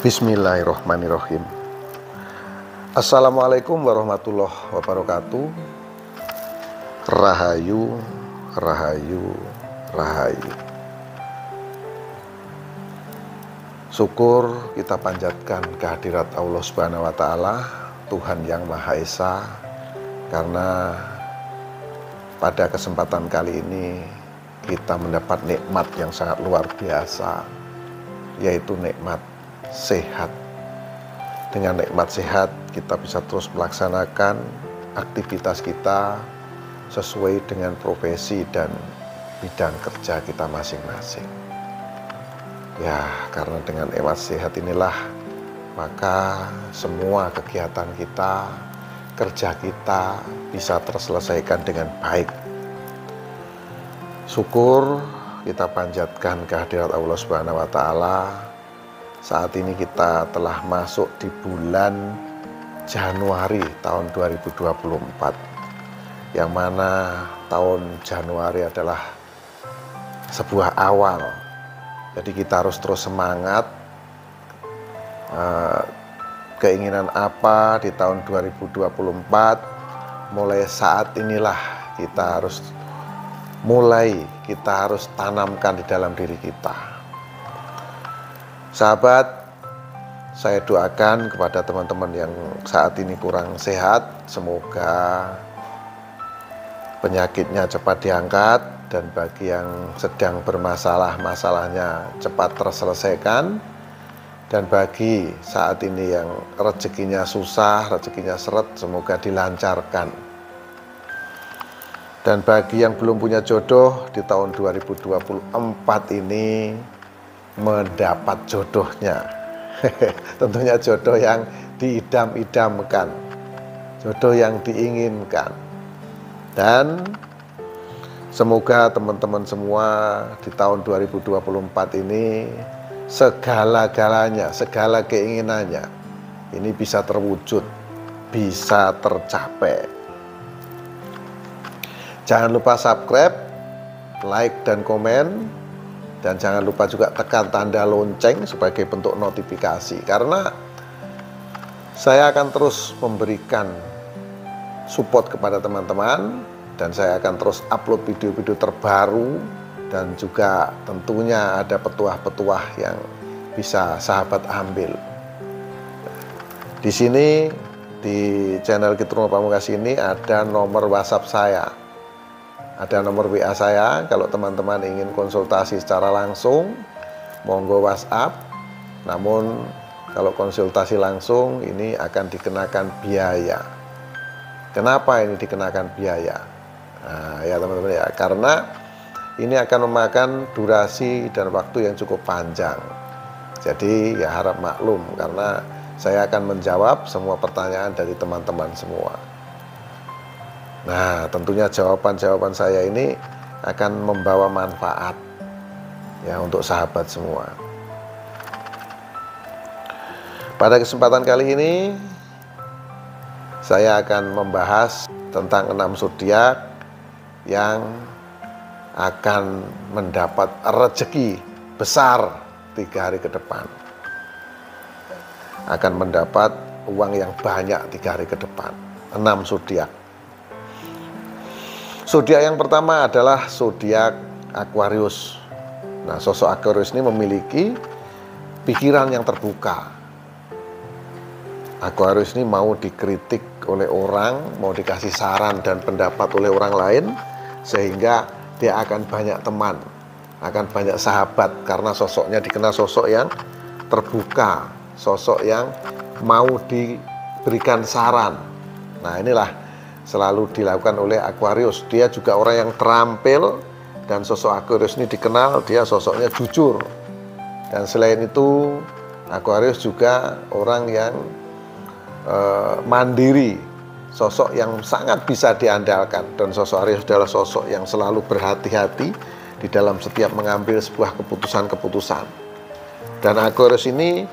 Bismillahirrahmanirrahim. Assalamualaikum warahmatullahi wabarakatuh. Rahayu, rahayu, rahayu. Syukur kita panjatkan kehadirat Allah Subhanahu wa Ta'ala, Tuhan yang Maha Esa, karena pada kesempatan kali ini kita mendapat nikmat yang sangat luar biasa, yaitu nikmat sehat. Dengan nikmat sehat kita bisa terus melaksanakan aktivitas kita sesuai dengan profesi dan bidang kerja kita masing-masing. Ya, karena dengan nikmat sehat inilah maka semua kegiatan kita, kerja kita bisa terselesaikan dengan baik. Syukur kita panjatkan kehadirat Allah Subhanahu wa Ta'ala. Saat ini kita telah masuk di bulan Januari tahun 2024, yang mana tahun Januari adalah sebuah awal. Jadi kita harus terus semangat. Keinginan apa di tahun 2024, mulai saat inilah kita harus tanamkan di dalam diri kita. Sahabat, saya doakan kepada teman-teman yang saat ini kurang sehat, semoga penyakitnya cepat diangkat, dan bagi yang sedang bermasalah, masalahnya cepat terselesaikan, dan bagi saat ini yang rezekinya susah, rezekinya seret, semoga dilancarkan. Dan bagi yang belum punya jodoh di tahun 2024 ini, mendapat jodohnya. Tentunya jodoh yang diidam-idamkan, jodoh yang diinginkan. Dan semoga teman-teman semua di tahun 2024 ini segala-galanya, segala keinginannya ini bisa terwujud, bisa tercapai. Jangan lupa subscribe, like dan komen. Dan jangan lupa juga tekan tanda lonceng sebagai bentuk notifikasi, karena saya akan terus memberikan support kepada teman-teman, dan saya akan terus upload video-video terbaru, dan juga tentunya ada petuah-petuah yang bisa sahabat ambil. Di sini di channel Kitrungo Pamungkas ini ada nomor WhatsApp saya. Ada nomor WA saya, kalau teman-teman ingin konsultasi secara langsung, monggo WhatsApp. Namun kalau konsultasi langsung ini akan dikenakan biaya. Kenapa ini dikenakan biaya? Nah, ya teman-teman ya, karena ini akan memakan durasi dan waktu yang cukup panjang. Jadi ya harap maklum, karena saya akan menjawab semua pertanyaan dari teman-teman semua. Nah, tentunya jawaban-jawaban saya ini akan membawa manfaat ya untuk sahabat semua. Pada kesempatan kali ini saya akan membahas tentang 6 zodiak yang akan mendapat rezeki besar 3 hari ke depan. Akan mendapat uang yang banyak 3 hari ke depan. 6 zodiak. Zodiak yang pertama adalah zodiak Aquarius. Nah, sosok Aquarius ini memiliki pikiran yang terbuka. Aquarius ini mau dikritik oleh orang, mau dikasih saran dan pendapat oleh orang lain, sehingga dia akan banyak teman, akan banyak sahabat, karena sosoknya dikenal sosok yang terbuka, sosok yang mau diberikan saran. Nah, inilah selalu dilakukan oleh Aquarius. Dia juga orang yang terampil, dan sosok Aquarius ini dikenal dia sosoknya jujur. Dan selain itu Aquarius juga orang yang mandiri, sosok yang sangat bisa diandalkan. Dan sosok Aquarius adalah sosok yang selalu berhati-hati di dalam setiap mengambil sebuah keputusan-keputusan. Dan Aquarius ini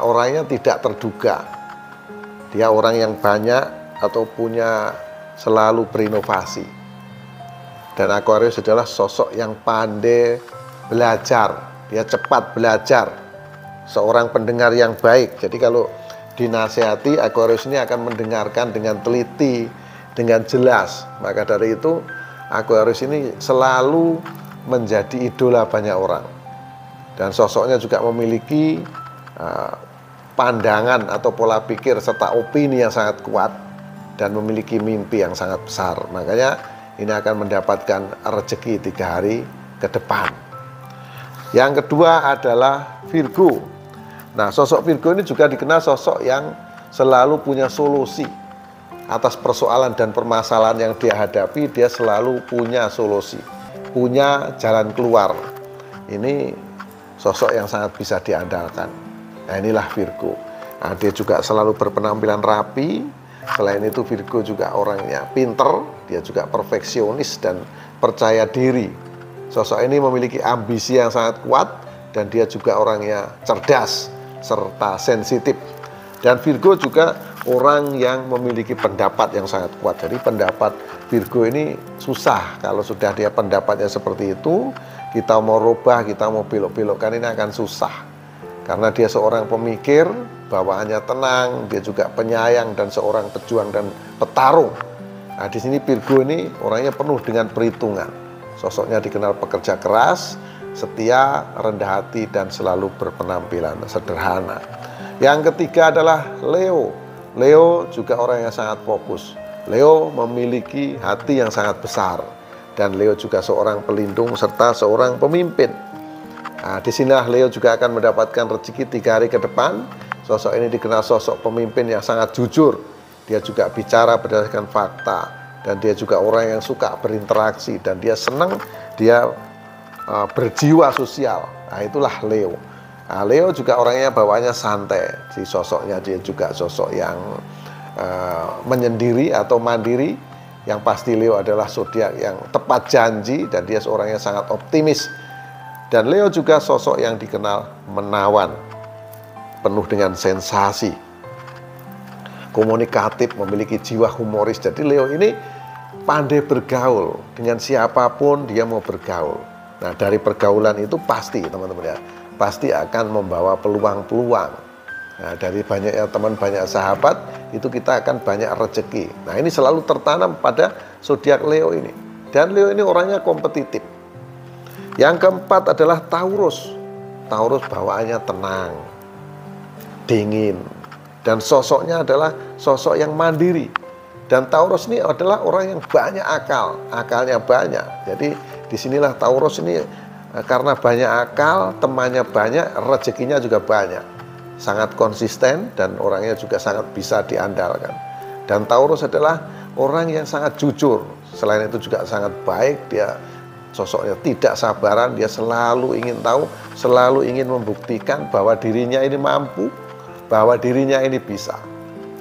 orangnya tidak terduga. Dia orang yang banyak atau punya selalu berinovasi. Dan Aquarius adalah sosok yang pandai belajar, dia cepat belajar. seorang pendengar yang baik. Jadi kalau dinasehati, Aquarius ini akan mendengarkan dengan teliti, dengan jelas. Maka dari itu Aquarius ini selalu menjadi idola banyak orang. Dan sosoknya juga memiliki pandangan atau pola pikir serta opini yang sangat kuat dan memiliki mimpi yang sangat besar. Makanya ini akan mendapatkan rezeki 3 hari ke depan. Yang kedua adalah Virgo. Nah, sosok Virgo ini juga dikenal sosok yang selalu punya solusi atas persoalan dan permasalahan yang dia hadapi. Dia selalu punya solusi, punya jalan keluar. Ini sosok yang sangat bisa diandalkan. Nah, inilah Virgo. Nah, dia juga selalu berpenampilan rapi. Selain itu Virgo juga orangnya pinter, dia juga perfeksionis dan percaya diri. Sosok ini memiliki ambisi yang sangat kuat dan dia juga orangnya cerdas serta sensitif. Dan Virgo juga orang yang memiliki pendapat yang sangat kuat. Jadi pendapat Virgo ini susah. Kalau sudah dia pendapatnya seperti itu, kita mau rubah, kita mau belok-belokkan ini akan susah. Karena dia seorang pemikir, bawaannya tenang, dia juga penyayang dan seorang pejuang dan petarung. Nah, di sini Virgo ini orangnya penuh dengan perhitungan. Sosoknya dikenal pekerja keras, setia, rendah hati dan selalu berpenampilan sederhana. Yang ketiga adalah Leo. Leo juga orang yang sangat fokus. Leo memiliki hati yang sangat besar dan Leo juga seorang pelindung serta seorang pemimpin. Nah, disinilah Leo juga akan mendapatkan rezeki 3 hari ke depan. Sosok ini dikenal sosok pemimpin yang sangat jujur. Dia juga bicara berdasarkan fakta dan dia juga orang yang suka berinteraksi dan dia senang, dia berjiwa sosial. Nah, itulah Leo. Nah, Leo juga orangnya bawaannya santai. Si sosoknya dia juga sosok yang menyendiri atau mandiri. Yang pasti Leo adalah zodiak yang tepat janji dan dia seorang yang sangat optimis. Dan Leo juga sosok yang dikenal menawan, penuh dengan sensasi, komunikatif, memiliki jiwa humoris. Jadi Leo ini pandai bergaul, dengan siapapun dia mau bergaul. Nah, dari pergaulan itu pasti teman-teman ya, pasti akan membawa peluang-peluang. Nah, dari banyaknya teman, banyak sahabat, itu kita akan banyak rezeki. Nah, ini selalu tertanam pada zodiak Leo ini. Dan Leo ini orangnya kompetitif. Yang keempat adalah Taurus. Taurus bawaannya tenang, dingin, dan sosoknya adalah sosok yang mandiri. Dan Taurus ini adalah orang yang banyak akal, akalnya banyak. Jadi disinilah Taurus ini karena banyak akal, temannya banyak, rezekinya juga banyak. Sangat konsisten dan orangnya juga sangat bisa diandalkan. Dan Taurus adalah orang yang sangat jujur. Selain itu juga sangat baik, dia sosoknya tidak sabaran, dia selalu ingin tahu, selalu ingin membuktikan bahwa dirinya ini mampu, bahwa dirinya ini bisa.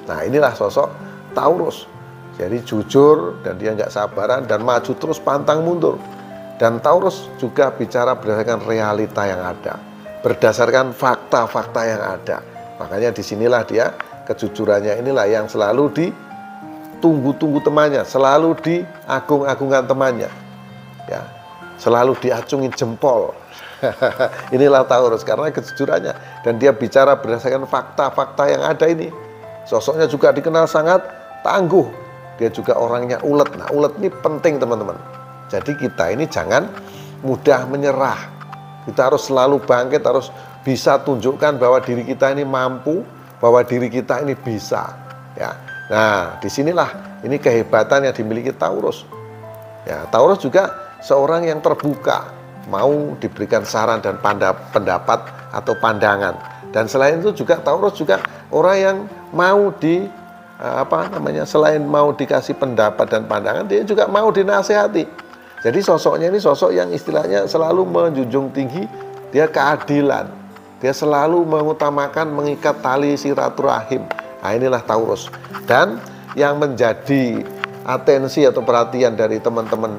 Nah, inilah sosok Taurus. Jadi jujur dan dia nggak sabaran dan maju terus pantang mundur. Dan Taurus juga bicara berdasarkan realita yang ada, berdasarkan fakta-fakta yang ada. Makanya disinilah dia, kejujurannya inilah yang selalu ditunggu-tunggu temannya, selalu diagung-agungkan temannya. Ya, selalu diacungi jempol. Inilah Taurus karena kejujurannya dan dia bicara berdasarkan fakta-fakta yang ada ini. Sosoknya juga dikenal sangat tangguh. Dia juga orangnya ulet. Nah, ulet ini penting teman-teman. Jadi kita ini jangan mudah menyerah. Kita harus selalu bangkit, harus bisa tunjukkan bahwa diri kita ini mampu, bahwa diri kita ini bisa. Ya. Nah, disinilah ini kehebatan yang dimiliki Taurus. Ya, Taurus juga seorang yang terbuka, mau diberikan saran dan pendapat atau pandangan. Dan selain itu juga Taurus juga orang yang mau selain mau dikasih pendapat dan pandangan, dia juga mau dinasehati. Jadi sosoknya ini sosok yang istilahnya selalu menjunjung tinggi dia keadilan. Dia selalu mengutamakan mengikat tali silaturahim. Nah, inilah Taurus. Dan yang menjadi atensi atau perhatian dari teman-teman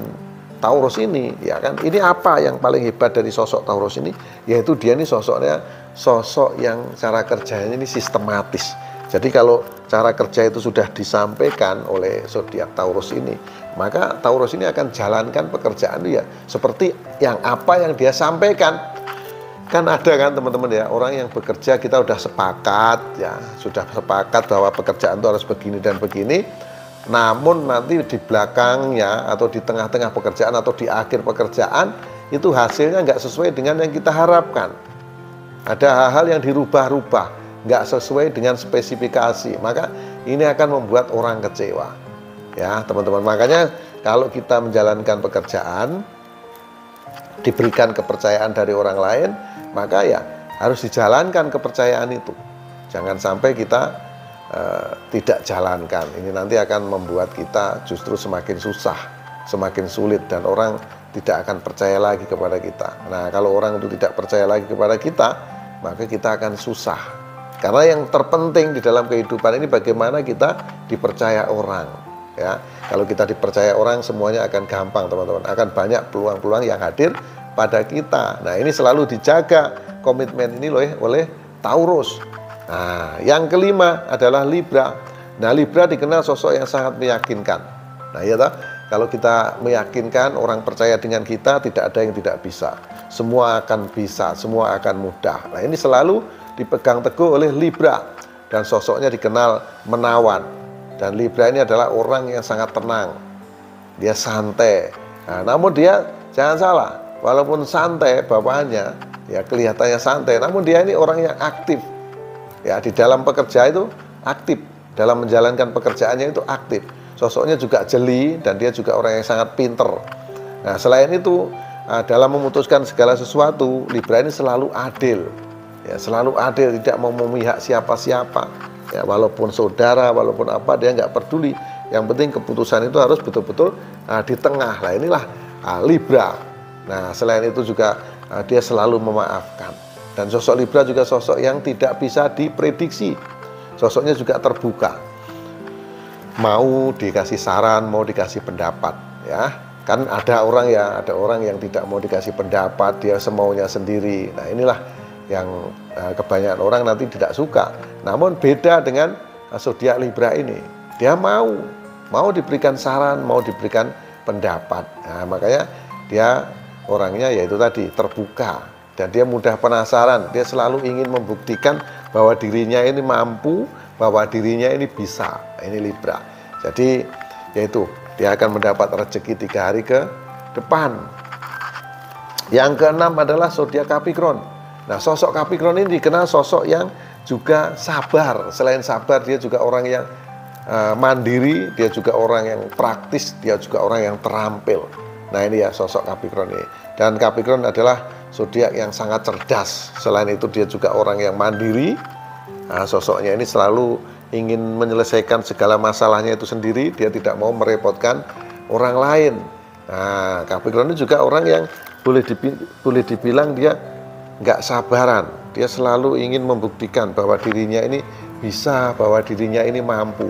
Taurus ini, ya kan, ini apa yang paling hebat dari sosok Taurus ini, yaitu dia ini sosoknya sosok yang cara kerjanya ini sistematis. Jadi kalau cara kerja itu sudah disampaikan oleh zodiak Taurus ini, maka Taurus ini akan jalankan pekerjaan dia seperti yang apa yang dia sampaikan. Kan ada kan teman-teman ya, orang yang bekerja kita udah sepakat ya, sudah sepakat bahwa pekerjaan itu harus begini dan begini, namun nanti di belakangnya atau di tengah-tengah pekerjaan atau di akhir pekerjaan itu hasilnya nggak sesuai dengan yang kita harapkan. Ada hal-hal yang dirubah-rubah, nggak sesuai dengan spesifikasi, maka ini akan membuat orang kecewa ya teman-teman. Makanya kalau kita menjalankan pekerjaan, diberikan kepercayaan dari orang lain, maka ya harus dijalankan kepercayaan itu. Jangan sampai kita tidak jalankan. Ini nanti akan membuat kita justru semakin susah, semakin sulit, dan orang tidak akan percaya lagi kepada kita. Nah, kalau orang itu tidak percaya lagi kepada kita, maka kita akan susah. Karena yang terpenting di dalam kehidupan ini bagaimana kita dipercaya orang. Ya, kalau kita dipercaya orang, semuanya akan gampang teman-teman. Akan banyak peluang-peluang yang hadir pada kita. Nah, ini selalu dijaga komitmen ini oleh Taurus. Nah, yang kelima adalah Libra. Nah, Libra dikenal sosok yang sangat meyakinkan. Nah, ya toh, kalau kita meyakinkan, orang percaya dengan kita, tidak ada yang tidak bisa. Semua akan bisa, semua akan mudah. Nah, ini selalu dipegang teguh oleh Libra, dan sosoknya dikenal menawan. Dan Libra ini adalah orang yang sangat tenang. Dia santai. Nah, namun dia jangan salah, walaupun santai bawaannya, ya kelihatannya santai, namun dia ini orang yang aktif. Ya, di dalam pekerja itu aktif, dalam menjalankan pekerjaannya itu aktif. Sosoknya juga jeli, dan dia juga orang yang sangat pinter. Nah, selain itu, dalam memutuskan segala sesuatu, Libra ini selalu adil. Ya, selalu adil, tidak mau memihak siapa-siapa. Ya, walaupun saudara, walaupun apa, dia nggak peduli. Yang penting keputusan itu harus betul-betul di tengah. Nah, inilah Libra. Nah, selain itu juga dia selalu memaafkan. Dan sosok Libra juga sosok yang tidak bisa diprediksi. Sosoknya juga terbuka. Mau dikasih saran, mau dikasih pendapat, ya. Kan ada orang yang tidak mau dikasih pendapat, dia semaunya sendiri. Nah, inilah yang kebanyakan orang nanti tidak suka. Namun beda dengan zodiak Libra ini. Dia mau diberikan saran, mau diberikan pendapat. Nah, makanya dia orangnya yaitu tadi terbuka, dan dia mudah penasaran. Dia selalu ingin membuktikan bahwa dirinya ini mampu, bahwa dirinya ini bisa. Ini Libra. Jadi yaitu dia akan mendapat rezeki 3 hari ke depan. Yang keenam adalah zodiak Capricorn. Nah, sosok Capricorn ini dikenal sosok yang juga sabar. Selain sabar, dia juga orang yang mandiri, dia juga orang yang praktis, dia juga orang yang terampil. Nah, ini ya sosok Capricorn ini. Dan Capricorn adalah zodiak yang sangat cerdas. Selain itu, dia juga orang yang mandiri. Nah, sosoknya ini selalu ingin menyelesaikan segala masalahnya itu sendiri. Dia tidak mau merepotkan orang lain. Nah, Capricorn ini juga orang yang boleh dibilang dia nggak sabaran. Dia selalu ingin membuktikan bahwa dirinya ini bisa, bahwa dirinya ini mampu.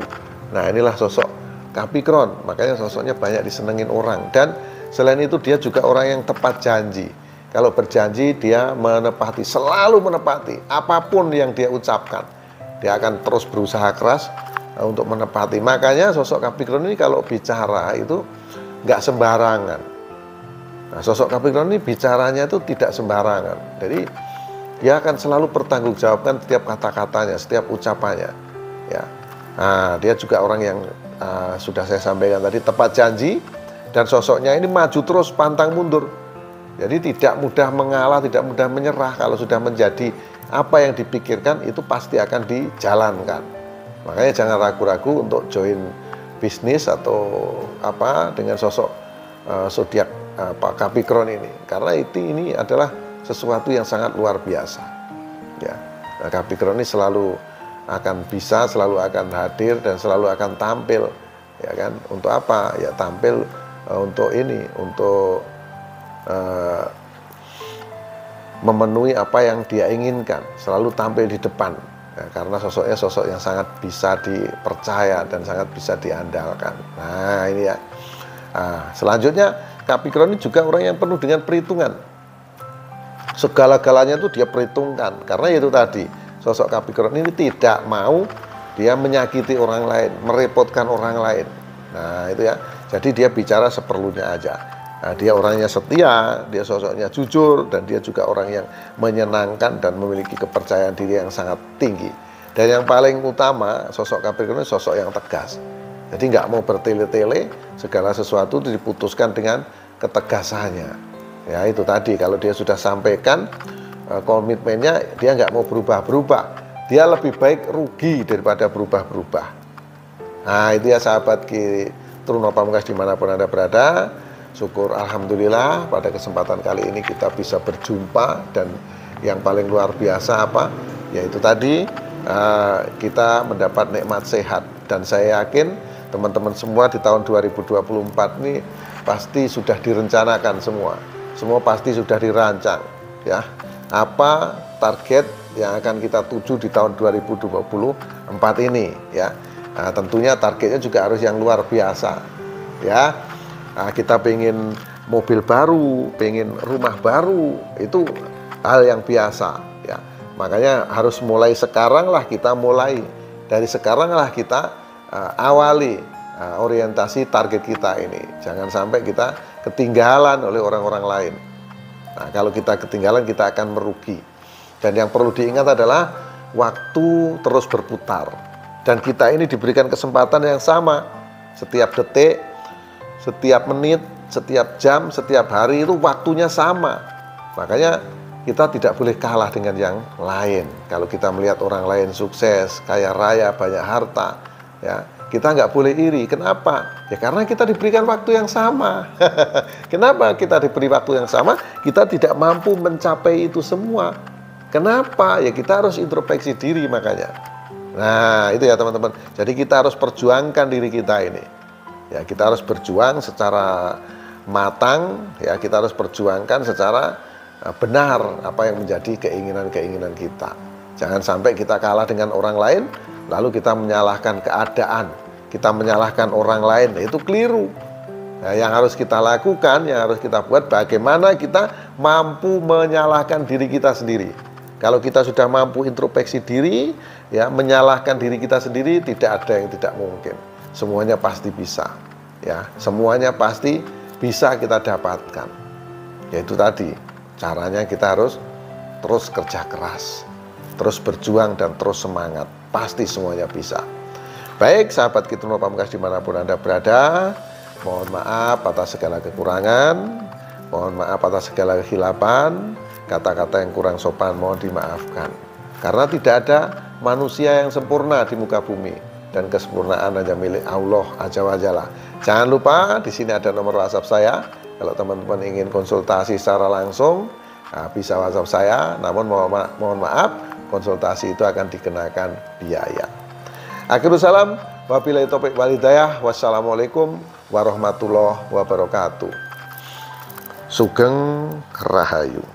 Nah, inilah sosok Capricorn. Makanya sosoknya banyak disenengin orang. Dan selain itu, dia juga orang yang tepat janji. Kalau berjanji, dia menepati, selalu menepati apapun yang dia ucapkan. Dia akan terus berusaha keras untuk menepati. Makanya sosok Capricorn ini kalau bicara itu nggak sembarangan. Nah, sosok Capricorn ini bicaranya itu tidak sembarangan. Jadi dia akan selalu bertanggungjawabkan setiap kata-katanya, setiap ucapannya. Ya, nah, dia juga orang yang sudah saya sampaikan tadi, tepat janji, dan sosoknya ini maju terus, pantang mundur. Jadi tidak mudah mengalah, tidak mudah menyerah. Kalau sudah menjadi apa yang dipikirkan, itu pasti akan dijalankan. Makanya jangan ragu-ragu untuk join bisnis atau apa dengan sosok zodiak Pak Capricorn ini, karena ini adalah sesuatu yang sangat luar biasa. Ya, nah, Capricorn ini selalu akan bisa, selalu akan hadir, dan selalu akan tampil, ya kan? Untuk apa? Ya tampil untuk ini, untuk memenuhi apa yang dia inginkan, selalu tampil di depan. Ya, karena sosoknya sosok yang sangat bisa dipercaya dan sangat bisa diandalkan. Nah, ini ya. Nah, selanjutnya Capricorn ini juga orang yang penuh dengan perhitungan. Segala-galanya itu dia perhitungkan. Karena itu tadi, sosok Capricorn ini tidak mau dia menyakiti orang lain, merepotkan orang lain. Nah, itu ya. Jadi dia bicara seperlunya aja. Nah, dia orangnya setia, dia sosoknya jujur, dan dia juga orang yang menyenangkan dan memiliki kepercayaan diri yang sangat tinggi. Dan yang paling utama, sosok Capricorn sosok yang tegas. Jadi nggak mau bertele-tele, segala sesuatu diputuskan dengan ketegasannya. Ya itu tadi, kalau dia sudah sampaikan komitmennya, dia nggak mau berubah-berubah. Dia lebih baik rugi daripada berubah-berubah. Nah itu ya sahabat Truno Pamungkas dimanapun Anda berada. Syukur alhamdulillah pada kesempatan kali ini kita bisa berjumpa, dan yang paling luar biasa apa? Yaitu tadi kita mendapat nikmat sehat, dan saya yakin teman-teman semua di tahun 2024 ini pasti sudah direncanakan semua. Semua pasti sudah dirancang ya. Apa target yang akan kita tuju di tahun 2024 ini ya. Nah, tentunya targetnya juga harus yang luar biasa ya. Nah, kita pengen mobil baru, pengen rumah baru, itu hal yang biasa ya. Makanya harus mulai sekarang lah, kita mulai dari sekarang lah kita awali orientasi target kita ini. Jangan sampai kita ketinggalan oleh orang-orang lain. Nah, kalau kita ketinggalan kita akan merugi. Dan yang perlu diingat adalah waktu terus berputar, dan kita ini diberikan kesempatan yang sama. Setiap detik, setiap menit, setiap jam, setiap hari itu waktunya sama. Makanya kita tidak boleh kalah dengan yang lain. Kalau kita melihat orang lain sukses, kaya raya, banyak harta, ya kita nggak boleh iri. Kenapa? Ya karena kita diberikan waktu yang sama. Kenapa kita diberi waktu yang sama? Kita tidak mampu mencapai itu semua. Kenapa? Ya kita harus introspeksi diri makanya. Nah itu ya teman-teman. Jadi kita harus perjuangkan diri kita ini. Ya, kita harus berjuang secara matang, ya kita harus perjuangkan secara benar apa yang menjadi keinginan-keinginan kita. Jangan sampai kita kalah dengan orang lain, lalu kita menyalahkan keadaan, kita menyalahkan orang lain, itu keliru. Nah, yang harus kita lakukan, yang harus kita buat, bagaimana kita mampu menyalahkan diri kita sendiri. Kalau kita sudah mampu introspeksi diri, ya menyalahkan diri kita sendiri, tidak ada yang tidak mungkin. Semuanya pasti bisa, ya. Semuanya pasti bisa kita dapatkan. Yaitu tadi, caranya kita harus terus kerja keras, terus berjuang dan terus semangat. Pasti semuanya bisa. Baik, sahabat Truno Pamungkas dimanapun Anda berada, mohon maaf atas segala kekurangan, mohon maaf atas segala kehilapan, kata-kata yang kurang sopan mohon dimaafkan. Karena tidak ada manusia yang sempurna di muka bumi. Dan kesempurnaan hanya milik Allah Azza wa Jalla. Jangan lupa di sini ada nomor WhatsApp saya. Kalau teman-teman ingin konsultasi secara langsung, bisa WhatsApp saya. Namun mohon maaf, konsultasi itu akan dikenakan biaya. Akhirul salam, wabillahi taufiq wal hidayah. Wassalamualaikum warahmatullahi wabarakatuh. Sugeng Rahayu.